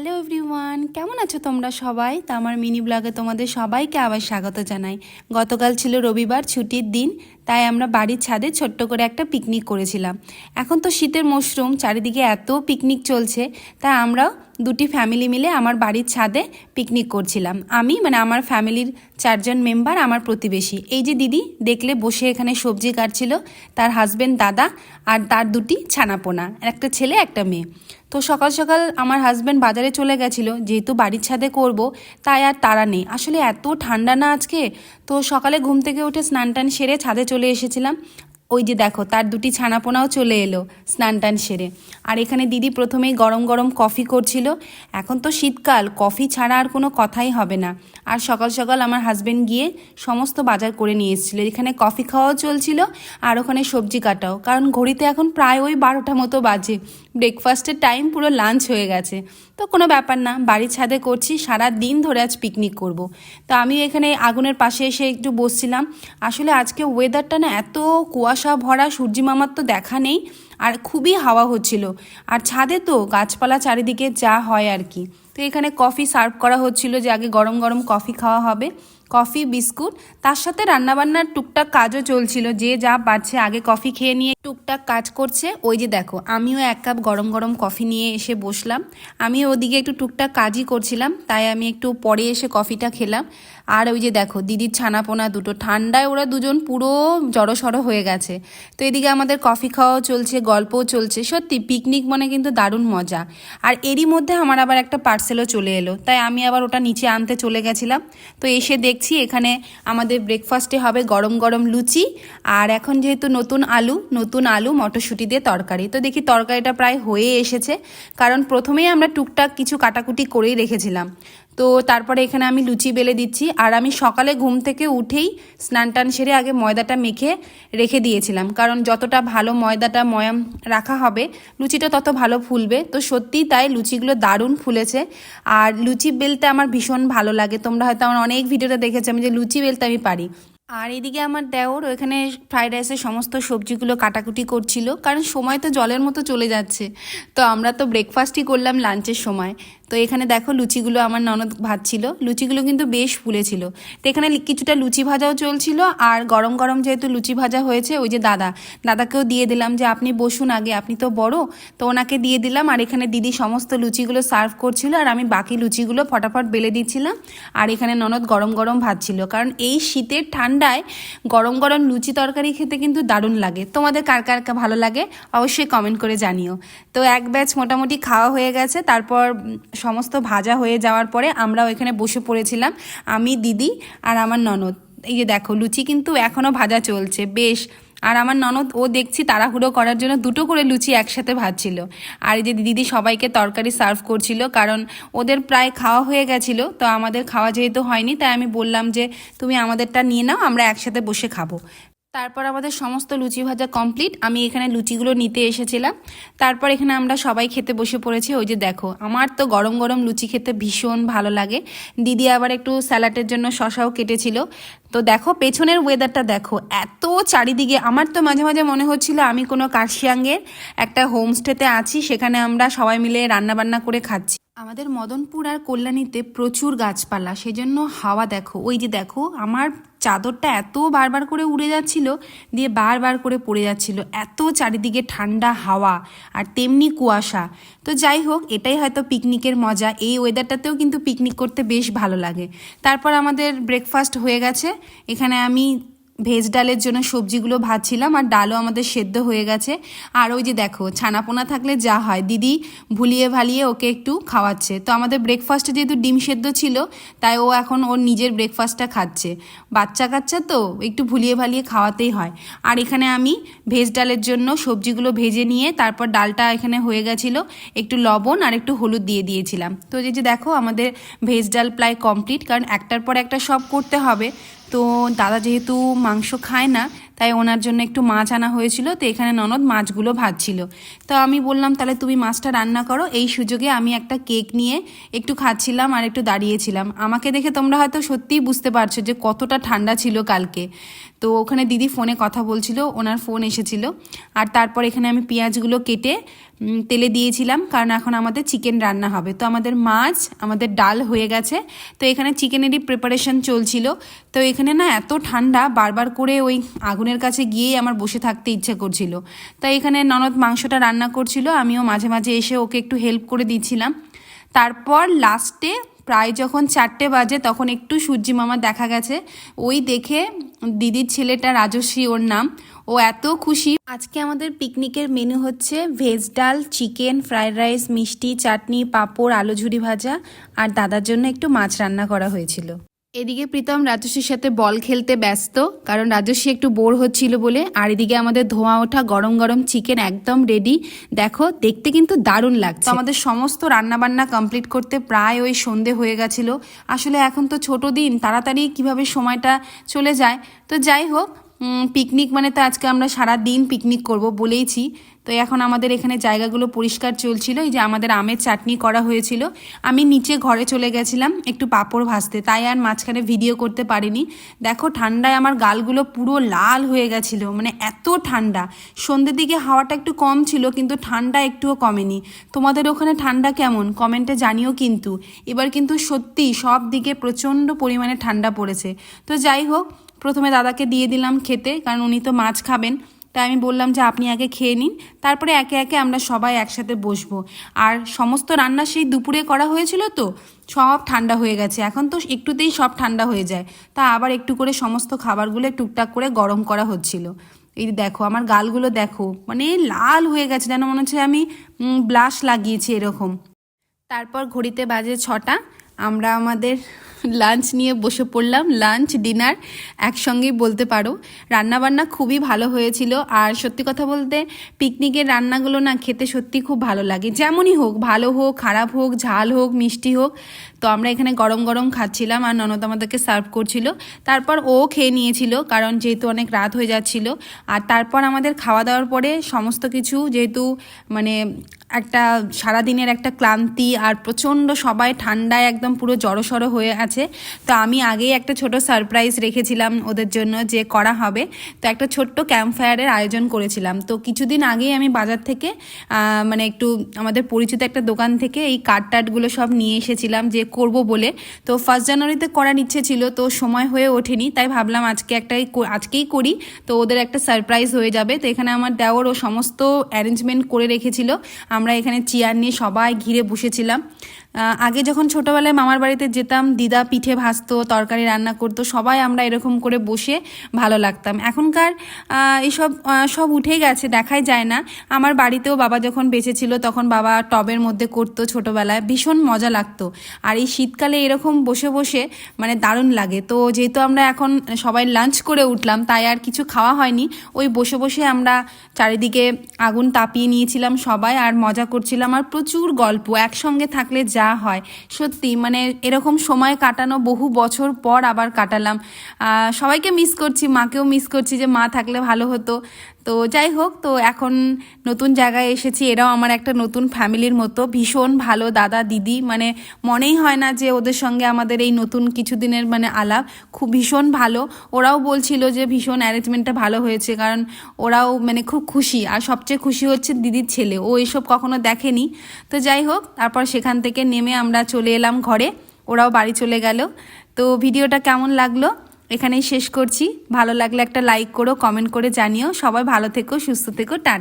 Hello everyone, কেমন আছো তোমরা সবাই? তো আমার মিনি ব্লগে তোমাদের সবাইকে আবার স্বাগত জানাই। গতকাল ছিল রবিবার, ছুটির দিন, তাই আমরা বাড়ির ছাদে ছোট্ট করে একটা পিকনিক করেছিলাম। এখন তো শীতের মরশুম, চারিদিকে এত পিকনিক চলছে, তাই আমরাও দুটি ফ্যামিলি মিলে আমার বাড়ির ছাদে পিকনিক করছিলাম। আমি আমার ফ্যামিলির 4জন মেম্বার, আমার প্রতিবেশী। এই যে দিদি দেখলে বসে এখানে সবজি কাটছিল, তার হাজবেন্ড দাদা আর তার দুটি ছানাপোনা, একটা ছেলে একটা মেয়ে। তো সকাল সকাল আমার হাজব্যান্ড বাজারে চলে গেছিলো, যেহেতু বাড়ির ছাদে করব তাই আর তাড়া নেই। আসলে এত ঠান্ডা না আজকে, তো সকালে ঘুম থেকে উঠে স্নান টান সেরে ছাদে চলে এসেছিলাম। ওই যে দেখো তার দুটি ছানাপোনাও চলে এলো স্নান টান সেরে। আর এখানে দিদি প্রথমেই গরম গরম কফি করছিল। এখন তো শীতকাল, কফি ছাড়া আর কোনো কথাই হবে না। আর সকাল সকাল আমার হাজব্যান্ড গিয়ে সমস্ত বাজার করে নিয়ে এসেছিলো। এখানে কফি খাওয়াও চলছিল আর ওখানে সবজি কাটাও, কারণ ঘড়িতে এখন প্রায় ওই 12টা মতো বাজে। ব্রেকফাস্টের টাইম, পুরো লাঞ্চ হয়ে গেছে। তো কোনো ব্যাপার না, বাড়ির ছাদে করছি, সারা দিন ধরে আজ পিকনিক করব। তো আমি এখানে আগুনের পাশে এসে একটু বসছিলাম। আসলে আজকে ওয়েদারটা না এত কুয়াশা ভরা, সূর্যি মামার তো দেখা নেই, আর খুবই হাওয়া হচ্ছিল। আর ছাদে তো গাছপালা চারিদিকে যা হয় আর কি। তো এখানে কফি সার্ভ করা হচ্ছিল, যে আগে গরম গরম কফি খাওয়া হবে, কফি বিস্কুট, তার সাথে রান্নাবান্নার টুকটাক কাজও চলছিল। যে যা পারছে আগে কফি খেয়ে নিয়ে টুকটাক কাজ করছে। ওই যে দেখো আমিও 1 কাপ গরম গরম কফি নিয়ে এসে বসলাম। আমি ওদিকে একটু টুকটাক কাজই করছিলাম, তাই আমি একটু পরে এসে কফিটা খেলাম। আর ওই যে দেখো দিদির ছানাপোনা দুটো, ঠান্ডায় ওরা দুজন পুরো জড়সড় হয়ে গেছে। তো এদিকে আমাদের কফি খাওয়াও চলছে, গল্পও চলছে। সত্যি পিকনিক মানে কিন্তু দারুণ মজা। আর এরই মধ্যে আমার আবার একটা পার্সেলও চলে এলো, তাই আমি আবার ওটা নিচে আনতে চলে গেছিলাম। তো এসে দেখছি এখানে আমাদের ব্রেকফাস্টে হবে গরম গরম লুচি, আর এখন যেহেতু নতুন আলু মটরশুঁটি দিয়ে তরকারি। তো দেখি তরকারিটা প্রায় হয়ে এসেছে, কারণ প্রথমেই আমরা টুকটাক কিছু কাটাকুটি করেই রেখেছিলাম। তো তারপরে এখানে আমি লুচি বেলে দিচ্ছি। আর আমি সকালে ঘুম থেকে উঠেই স্নান টান সেরে আগে ময়দাটা মেখে রেখে দিয়েছিলাম, কারণ যতটা ভালো ময়দাটা ময়াম রাখা হবে লুচিটা তত ভালো ফুলবে। তো সত্যিই তাই, লুচিগুলো দারুণ ফুলেছে। আর লুচি বেলতে আমার ভীষণ ভালো লাগে। তোমরা হয়তো আমার অনেক ভিডিওতে দেখেছো আমি যে লুচি বেলতে আমি পারি। আর এদিকে আমার দেওর ওখানে ফ্রাইড রাইসের সমস্ত সবজিগুলো কাটাকুটি করছিল, কারণ সময় তো জলের মতো চলে যাচ্ছে। তো আমরা তো ব্রেকফাস্টই করলাম লাঞ্চের সময়। তো এখানে দেখো লুচিগুলো আমার ননদ ভাজছিল, লুচিগুলো কিন্তু বেশ ফুলেছিল। তো এখানে কিছুটা লুচি ভাজাও চলছিল। আর গরম গরম যেহেতু লুচি ভাজা হয়েছে, ওই যে দাদাকেও দিয়ে দিলাম যে আপনি বসুন আগে, আপনি তো বড়, তো ওনাকে দিয়ে দিলাম। আর এখানে দিদি সমস্ত লুচিগুলো সার্ভ করছিল, আর আমি বাকি লুচিগুলো ফটাফট বেলে দিচ্ছিলাম। আর এখানে ননদ গরম গরম ভাজছিল, কারণ এই শীতের ঠান্ডায় গরম গরম লুচি তরকারি খেতে কিন্তু দারুণ লাগে। তোমাদের কার কার ভালো লাগে অবশ্যই কমেন্ট করে জানিও। তো এক ব্যাচ মোটামুটি খাওয়া হয়ে গেছে। তারপর সমস্ত ভাজা হয়ে যাওয়ার পরে আমরাও এখানে বসে পড়েছিলাম, আমি, দিদি আর আমার ননদ। এই যে দেখো লুচি কিন্তু এখনও ভাজা চলছে বেশ। আর আমার ননদ ও দেখছি তাড়াহুড়ো করার জন্য 2টো করে লুচি একসাথে ভাজছিল। আর এই যে দিদি সবাইকে তরকারি সার্ভ করছিল, কারণ ওদের প্রায় খাওয়া হয়ে গেছিলো। তো আমাদের খাওয়া যেহেতু হয়নি, তাই আমি বললাম যে তুমি আমাদেরটা নিয়ে নাও, আমরা একসাথে বসে খাবো। তারপর আমাদের সমস্ত লুচি ভাজা কমপ্লিট। আমি এখানে লুচিগুলো নিতে এসেছিলাম। তারপর এখানে আমরা সবাই খেতে বসে পড়েছি। ওই যে দেখো আমার তো গরম গরম লুচি খেতে ভীষণ ভালো লাগে। দিদি আবার একটু স্যালাডের জন্য শশাও কেটেছিল। তো দেখো পেছনের ওয়েদারটা দেখো, এত চারিদিকে। আমার তো মাঝে মাঝে মনে হচ্ছিল আমি কোনো কার্শিয়াংয়ের একটা হোমস্টেতে আছি, সেখানে আমরা সবাই মিলে রান্নাবান্না করে খাচ্ছি। আমাদের মদনপুর আর কল্যাণীতে প্রচুর গাছপালা, সেজন্য হাওয়া দেখো। ওই যে দেখো আমার চাদরটা এত বারবার করে উড়ে যাচ্ছিল, দিয়ে বারবার করে পড়ে যাচ্ছিল। এত চারিদিকে ঠান্ডা হাওয়া আর তেমনি কুয়াশা। তো যাই হোক, এটাই হয়তো পিকনিকের মজা। এই ওয়েদারটাতেও কিন্তু পিকনিক করতে বেশ ভালো লাগে। তারপর আমাদের ব্রেকফাস্ট হয়ে গেছে। এখানে আমি ভেজ ডালের জন্য সবজিগুলো ভাজছিলাম, আর ডালও আমাদের সেদ্ধ হয়ে গেছে। আর ওই যে দেখো ছানাপোনা থাকলে যা হয়, দিদি ভুলিয়ে ভালিয়ে ওকে একটু খাওয়াচ্ছে। তো আমাদের ব্রেকফাস্টে যেহেতু ডিম সেদ্ধ ছিল, তাই ও এখন ওর নিজের ব্রেকফাস্টটা খাচ্ছে। বাচ্চা কাচ্চা তো একটু ভুলিয়ে ভালিয়ে খাওয়াতেই হয়। আর এখানে আমি ভেজ ডালের জন্য সবজিগুলো ভেজে নিয়ে তারপর ডালটা এখানে হয়ে গেছিলো, একটু লবণ আর একটু হলুদ দিয়ে দিয়েছিলাম। তো এই যে দেখো আমাদের ভেজ ডাল প্রায় কমপ্লিট, কারণ একটার পর একটা সব করতে হবে। তো দাদা যেহেতু মাংস খায় না, তাই ওনার জন্য একটু মাছ আনা হয়েছিল। তো এখানে ননদ মাছগুলো ভাজছিল। তো আমি বললাম তাহলে তুমি মাছটা রান্না করো। এই সুযোগে আমি একটা কেক নিয়ে একটু খাচ্ছিলাম আর একটু দাঁড়িয়েছিলাম। আমাকে দেখে তোমরা হয়তো সত্যিই বুঝতে পারছো যে কতটা ঠান্ডা ছিল কালকে। তো ওখানে দিদি ফোনে কথা বলছিল, ওনার ফোন এসেছিল। আর তারপর এখানে আমি পেঁয়াজগুলো কেটে তেলে দিয়েছিলাম, কারণ এখন আমাদের চিকেন রান্না হবে। তো আমাদের মাছ, আমাদের ডাল হয়ে গেছে। তো এখানে চিকেনেরই প্রিপারেশন চলছিল। তো এখানে না এত ঠান্ডা, বারবার করে ওই আগুনের কাছে গিয়েই আমার বসে থাকতে ইচ্ছে করছিল। তাই এখানে ননদ মাংসটা রান্না করছিল, আমিও মাঝে মাঝে এসে ওকে একটু হেল্প করে দিচ্ছিলাম। তারপর লাস্টে প্রায় যখন 4টে বাজে তখন একটু সূর্যি মামা দেখা গেছে। ওই দেখে দিদির ছেলেটা রাজস্বী ওর নাম, ও এত খুশি। আজকে আমাদের পিকনিকের মেনু হচ্ছে ভেজ ডাল, চিকেন, ফ্রাইড রাইস, মিষ্টি, চাটনি, পাঁপড়, আলু ঝুরি ভাজা, আর দাদার জন্য একটু মাছ রান্না করা হয়েছিল। এদিকে প্রীতম রাজস্বীর সাথে বল খেলতে ব্যস্ত, কারণ রাজস্বী একটু বোর হচ্ছিল বলে। আর এদিকে আমাদের ধোঁয়া ওঠা গরম গরম চিকেন একদম রেডি। দেখো, দেখতে কিন্তু দারুণ লাগছে। আমাদের সমস্ত রান্নাবান্না কমপ্লিট করতে প্রায় ওই সন্ধে হয়ে গেছিল। আসলে এখন তো ছোট দিন, তাড়াতাড়ি কিভাবে সময়টা চলে যায়। তো যাই হোক, পিকনিক মানে তো আজকে আমরা সারা দিন পিকনিক করব বলেইছি। তো এখন আমাদের এখানে জায়গাগুলো পরিষ্কার চলছিল। এই যে আমাদের আমের চাটনি করা হয়েছিল, আমি নিচে ঘরে চলে গেছিলাম একটু পাঁপড় ভাজতে, তাই আর মাঝখানে ভিডিও করতে পারিনি। দেখো, ঠান্ডায় আমার গালগুলো পুরো লাল হয়ে গেছিলো, মানে এত ঠান্ডা। সন্ধ্যের দিকে হাওয়াটা একটু কম ছিল, কিন্তু ঠান্ডা একটুও কমেনি। তোমাদের ওখানে ঠান্ডা কেমন কমেন্টে জানিও কিন্তু। এবার কিন্তু সত্যি সব দিকে প্রচণ্ড পরিমাণে ঠান্ডা পড়েছে। তো যাই হোক, প্রথমে দাদাকে দিয়ে দিলাম খেতে, কারণ উনি তো মাছ খাবেন। তাই আমি বললাম যে আপনি আগে খেয়ে নিন, তারপরে একে একে আমরা সবাই একসাথে বসবো। আর সমস্ত রান্না সেই দুপুরে করা হয়েছিল, তো সব ঠান্ডা হয়ে গেছে। এখন তো একটুতেই সব ঠান্ডা হয়ে যায়, তা আবার একটু করে সমস্ত খাবারগুলো টুকটাক করে গরম করা হচ্ছিল। এই দেখো, আমার গালগুলো দেখো, মানে লাল হয়ে গেছে, যেন মনে হচ্ছে আমি ব্লাশ লাগিয়েছি এরকম। তারপর ঘড়িতে বাজে 6টা, আমরা আমাদের লাঞ্চ নিয়ে বসে পড়লাম। লাঞ্চ ডিনার একসঙ্গেই বলতে পারো। রান্নাবান্না খুবই ভালো হয়েছিল। আর সত্যি কথা বলতে পিকনিকের রান্নাগুলো না খেতে সত্যি খুব ভালো লাগে, যেমনই হোক, ভালো হোক, খারাপ হোক, ঝাল হোক, মিষ্টি হোক। তো আমরা এখানে গরম গরম খাচ্ছিলাম, আর ননদ আমাদেরকে সার্ভ করছিল। তারপর ও খেয়ে নিয়েছিল, কারণ যেহেতু অনেক রাত হয়ে যাচ্ছিল। আর তারপর আমাদের খাওয়া দাওয়ার পরে সমস্ত কিছু, যেহেতু মানে একটা সারাদিনের একটা ক্লান্তি, আর প্রচণ্ড সবাই ঠান্ডায় একদম পুরো জড়সড় হয়ে আছে। তো আমি আগেই একটা ছোট সারপ্রাইজ রেখেছিলাম ওদের জন্য, যে করা হবে। তো একটা ছোট্ট ক্যাম্প ফায়ারের আয়োজন করেছিলাম। তো কিছুদিন আগেই আমি বাজার থেকে মানে একটু আমাদের পরিচিত একটা দোকান থেকে এই কার্ড টার্ডগুলো সব নিয়ে এসেছিলাম, যে করব বলে। তো 1 জানুয়ারিতে করার ইচ্ছে ছিল, তো সময় হয়ে ওঠেনি, তাই ভাবলাম আজকেই করি, তো ওদের একটা সারপ্রাইজ হয়ে যাবে। তো এখানে আমার দেওর ও সমস্ত অ্যারেঞ্জমেন্ট করে রেখেছিল। আমরা এখানে চেয়ার নিয়ে সবাই ঘিরে বসেছিলাম। আগে যখন ছোটোবেলায় মামার বাড়িতে যেতাম, দিদা পিঠে ভাজতো, তরকারি রান্না করতো, সবাই আমরা এরকম করে বসে ভালো লাগতাম। এখনকার এইসব সব উঠে গেছে, দেখাই যায় না। আমার বাড়িতেও বাবা যখন বেঁচে ছিল, তখন বাবা টবের মধ্যে করতো ছোটোবেলায়, ভীষণ মজা লাগতো। আর এই শীতকালে এরকম বসে বসে মানে দারুণ লাগে। তো যেহেতু আমরা এখন সবাই লাঞ্চ করে উঠলাম, তাই আর কিছু খাওয়া হয়নি। ওই বসে বসে আমরা চারিদিকে আগুন তাপিয়ে নিয়েছিলাম সবাই, আর মজা করছিলাম। আর প্রচুর গল্প একসঙ্গে থাকলে যা হয়, সত্যি মানে এরকম সময় কাটানো বহু বছর পর আবার কাটালাম। সবাইকে মিস করছি, মাকেও মিস করছি, যে মা থাকলে ভালো হতো। তো যাই হোক, তো এখন নতুন জায়গায় এসেছি, এরাও আমার একটা নতুন ফ্যামিলির মতো, ভীষণ ভালো দাদা দিদি, মানে মনেই হয় না যে ওদের সঙ্গে আমাদের এই নতুন কিছুদিনের মানে আলাপ। খুব ভীষণ ভালো। ওরাও বলছিল যে ভীষণ অ্যারেঞ্জমেন্টটা ভালো হয়েছে, কারণ ওরাও মানে খুব খুশি। আর সবচেয়ে খুশি হচ্ছে দিদির ছেলে, ও এসব কখনো দেখেনি। তো যাই হোক, তারপর সেখান থেকে নেমে আমরা চলে এলাম ঘরে, ওরাও বাড়ি চলে গেল। তো ভিডিওটা কেমন লাগলো এখানেই শেষ করছি। ভালো লাগলে একটা লাইক করো, কমেন্ট করে জানিও। সবাই ভালো থেকো, সুস্থ থেকো, টাটা।